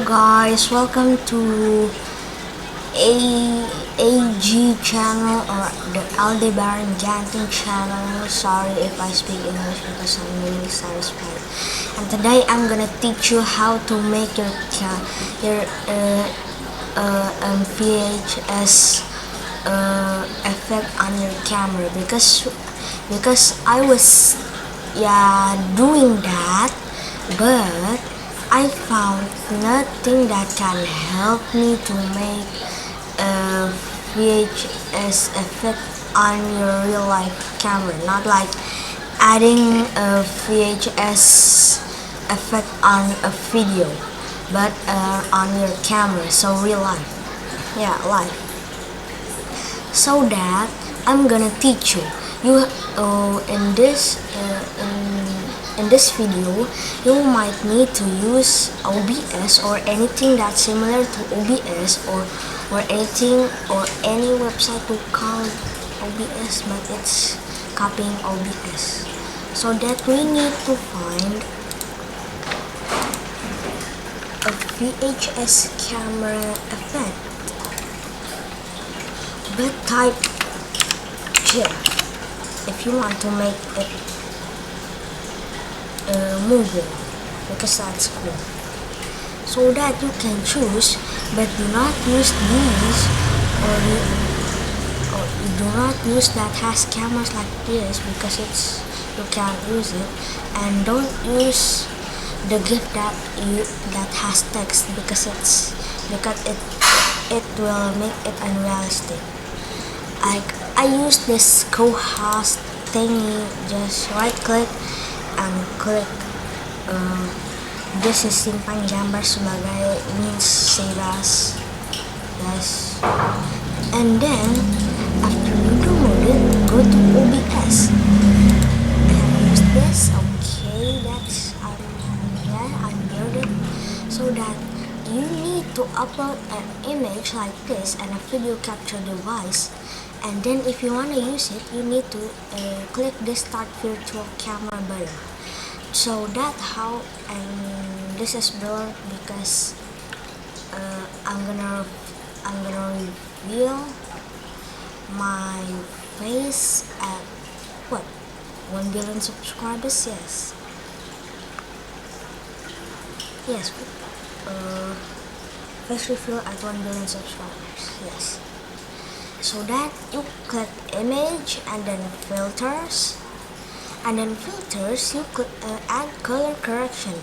guys, welcome to AG channel or the Aldebaran Ganting channel. Sorry if I speak English because I'm really satisfied. And today I'm gonna teach you how to make your VHS effect on your camera because I was doing that, but I found nothing that can help me to make a VHS effect on your real life camera. Not like adding a VHS effect on a video, but on your camera, so real life. Live. So that I'm gonna teach you. In this video, you might need to use OBS or anything that's similar to OBS or anything or any website to call OBS, but it's copying OBS. So that we need to find a VHS camera effect, but type here if you want to make it moving, because that's cool. So that you can choose, but do not use these, or you do not use that has cameras like this, because you can't use it. And don't use the GIF that has text, because it will make it unrealistic. I use this co-host thingy. Just right click and click this is simpan gambar sebagai means save as. Yes, and then after you download it, go to OBS and use this. Okay, that's I built it. So that you need to upload an image like this and a video capture device. And then if you want to use it, you need to click this start virtual camera button. So that's how, and this is blurred because I'm gonna reveal my face at 1 billion subscribers. Yes, face reveal at 1 billion subscribers. Yes. So that you click image and then filters, you could add color correction,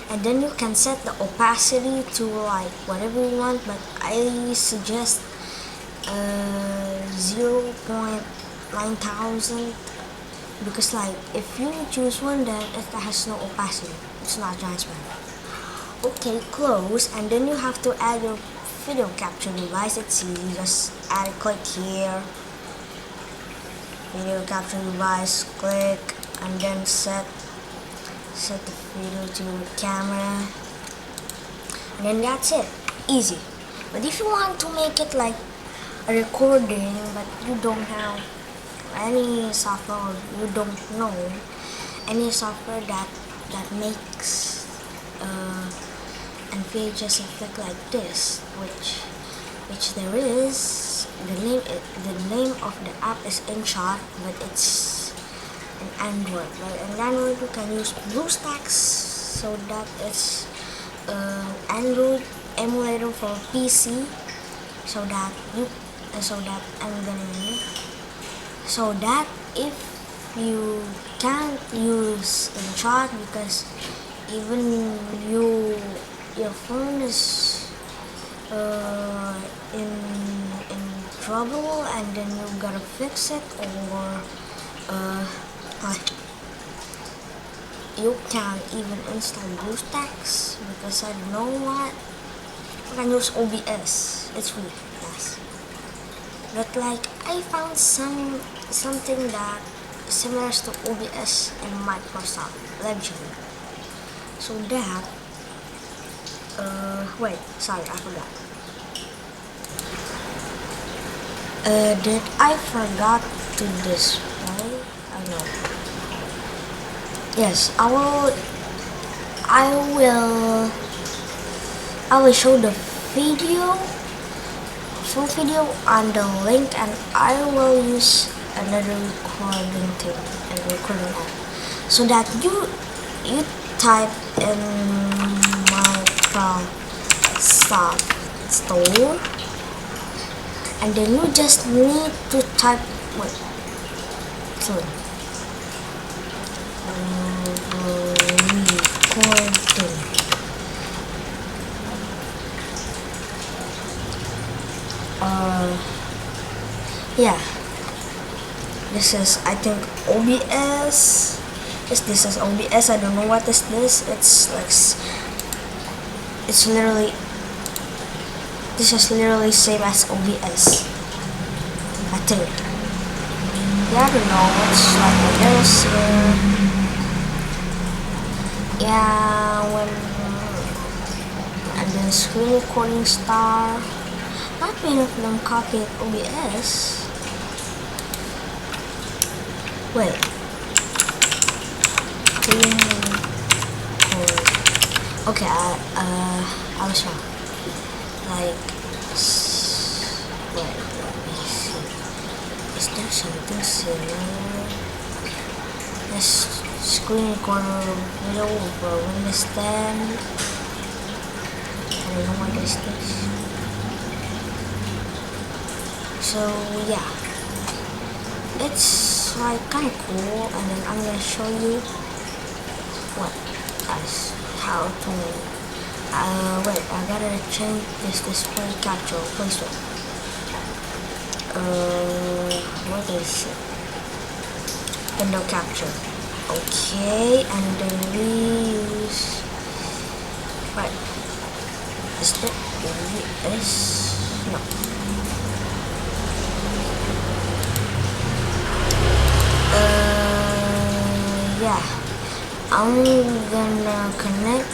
and then you can set the opacity to like whatever you want, but I suggest 0.9000, because like if you choose one, then it has no opacity, it's not transparent. Okay, close, and then you have to add your video capture device. It's easy, just add a click here, video capture device, click, and then set the video to your camera, and then that's it. Easy. But if you want to make it like a recording, but you don't have any software, or you don't know any software that makes and VHS effect like this, which there is. The name of the app is InShot, but it's an Android. But in Android you can use BlueStacks, so that it's Android emulator for PC. So that if you can't use InShot because even your phone is in trouble, and then you gotta fix it, or you can't even install BlueStacks, because I don't know what, you can use OBS. It's free, yes. But like I found something that similar to OBS in Microsoft Legend. So that wait, sorry, I forgot. Did I forgot to display? I know. Yes, I will I will show the video, full video on the link, and I will use another recording thing and recording app so that you type in Microsoft Store, and then you just need to type recording. Yeah, this is, I think, OBS. Yes, this is OBS. I don't know what is this. It's like, it's literally, this is literally same as OBS, I think. Yeah, I don't know. It's like this. Yeah, when, and then screen recording star. Not many of them copied OBS. Wait. Okay, I was wrong. Like, wait, let me see. Is there something similar? This screen recorder video over Windows 10. I don't know what is this. So yeah, it's like kind of cool, and then I'm gonna show you how to wait, I gotta change this display capture, please wait. What is it? Window capture. Okay, and then we use, right, is that OBS? No. Yeah, I'm gonna connect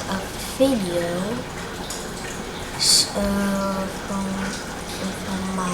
a video from my